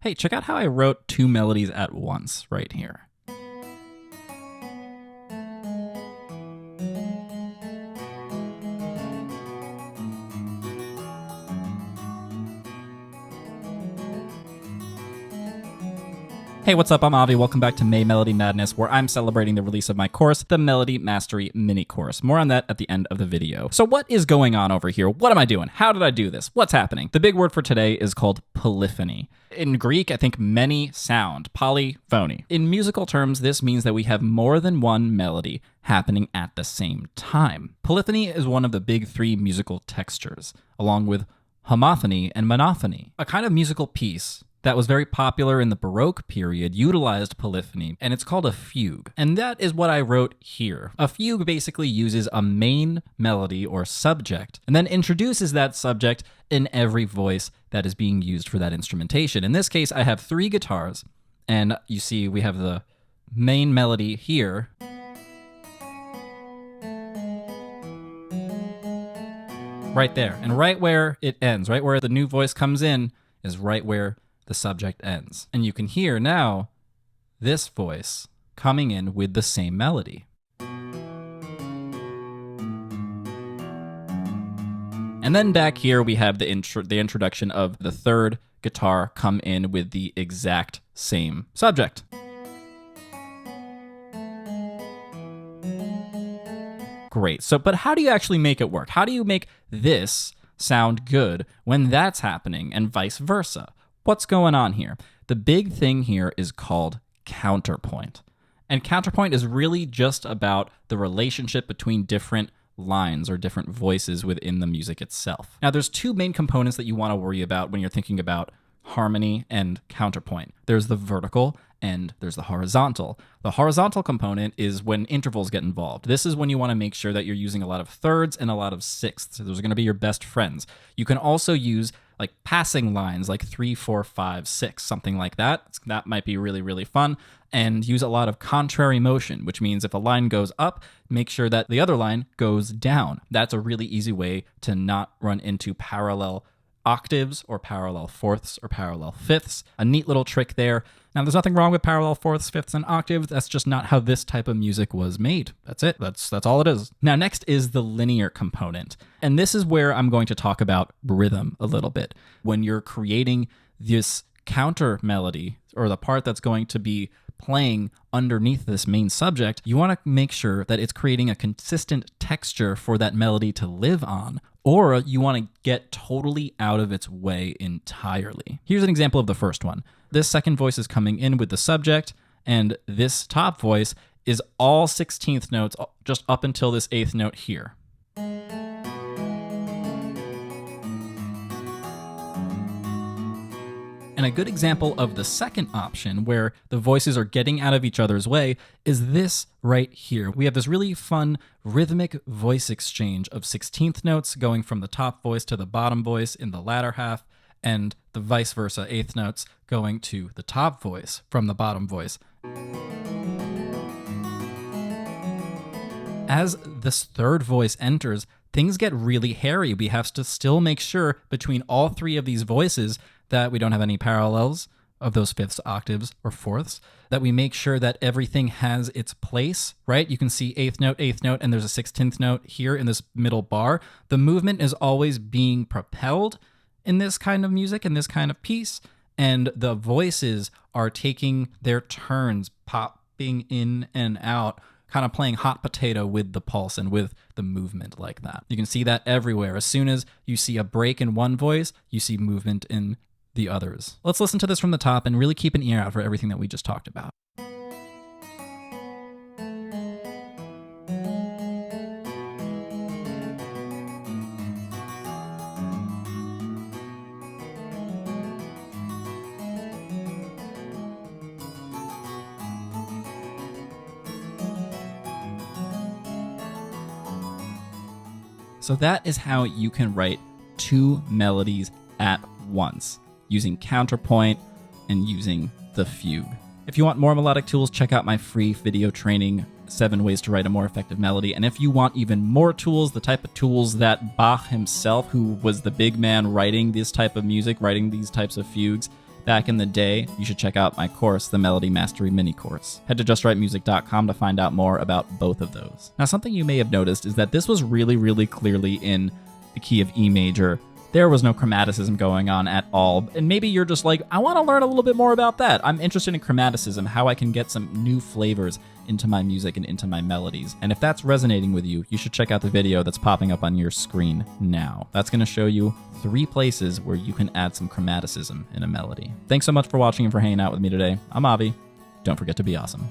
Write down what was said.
Hey, check out how I wrote two melodies at once right here. Hey, what's up? I'm Avi. Welcome back to May Melody Madness, where I'm celebrating the release of my course, the Melody Mastery Mini Course. More on that at the end of the video. So what is going on over here? What am I doing? How did I do this? What's happening? The big word for today is called polyphony. In Greek, I think many sound, polyphony. In musical terms, this means that we have more than one melody happening at the same time. Polyphony is one of the big three musical textures, along with homophony and monophony, a kind of musical piece that was very popular in the Baroque period, utilized polyphony, and it's called a fugue. And that is what I wrote here. A fugue basically uses a main melody or subject, and then introduces that subject in every voice that is being used for that instrumentation. In this case, I have three guitars, and you see we have the main melody here, right there. And right where it ends, right where the new voice comes in, is right where the subject ends. And you can hear now this voice coming in with the same melody. And then back here we have the introduction of the third guitar come in with the exact same subject. Great. So, but how do you actually make it work? How do you make this sound good when that's happening and vice versa? What's going on here? The big thing here is called counterpoint. And counterpoint is really just about the relationship between different lines or different voices within the music itself. Now, there's two main components that you want to worry about when you're thinking about harmony and counterpoint. There's the vertical and there's the horizontal. The horizontal component is when intervals get involved. This is when you want to make sure that you're using a lot of thirds and a lot of sixths. Those are going to be your best friends. You can also use like passing lines like 3, 4, 5, 6, something like that. That might be really, really fun. And use a lot of contrary motion, which means if a line goes up, make sure that the other line goes down. That's a really easy way to not run into parallel octaves or parallel fourths or parallel fifths. A neat little trick there. Now, there's nothing wrong with parallel fourths, fifths, and octaves. That's just not how this type of music was made. That's it. That's all it is. Now, next is the linear component. And this is where I'm going to talk about rhythm a little bit. When you're creating this counter melody, or the part that's going to be playing underneath this main subject, you want to make sure that it's creating a consistent texture for that melody to live on, or you want to get totally out of its way entirely. Here's an example of the first one. This second voice is coming in with the subject, and this top voice is all 16th notes just up until this 8th note here. And a good example of the second option, where the voices are getting out of each other's way, is this right here. We have this really fun rhythmic voice exchange of 16th notes going from the top voice to the bottom voice in the latter half, and the vice versa, 8th notes going to the top voice from the bottom voice. As this third voice enters, things get really hairy. We have to still make sure between all three of these voices that we don't have any parallels of those fifths, octaves, or fourths, that we make sure that everything has its place, right? You can see 8th note, and there's a 16th note here in this middle bar. The movement is always being propelled in this kind of music, in this kind of piece, and the voices are taking their turns, popping in and out, kind of playing hot potato with the pulse and with the movement like that. You can see that everywhere. As soon as you see a break in one voice, you see movement in the others. Let's listen to this from the top and really keep an ear out for everything that we just talked about. So that is how you can write two melodies at once, using counterpoint and using the fugue. If you want more melodic tools, check out my free video training, 7 Ways to Write a More Effective Melody. And if you want even more tools, the type of tools that Bach himself, who was the big man writing this type of music, writing these types of fugues, back in the day, you should check out my course, the Melody Mastery Mini Course. Head to justwritemusic.com to find out more about both of those. Now, something you may have noticed is that this was really, really clearly in the key of E major. There was no chromaticism going on at all. And maybe you're just like, I want to learn a little bit more about that. I'm interested in chromaticism, how I can get some new flavors into my music and into my melodies. And if that's resonating with you, you should check out the video that's popping up on your screen now. That's going to show you 3 places where you can add some chromaticism in a melody. Thanks so much for watching and for hanging out with me today. I'm Avi. Don't forget to be awesome.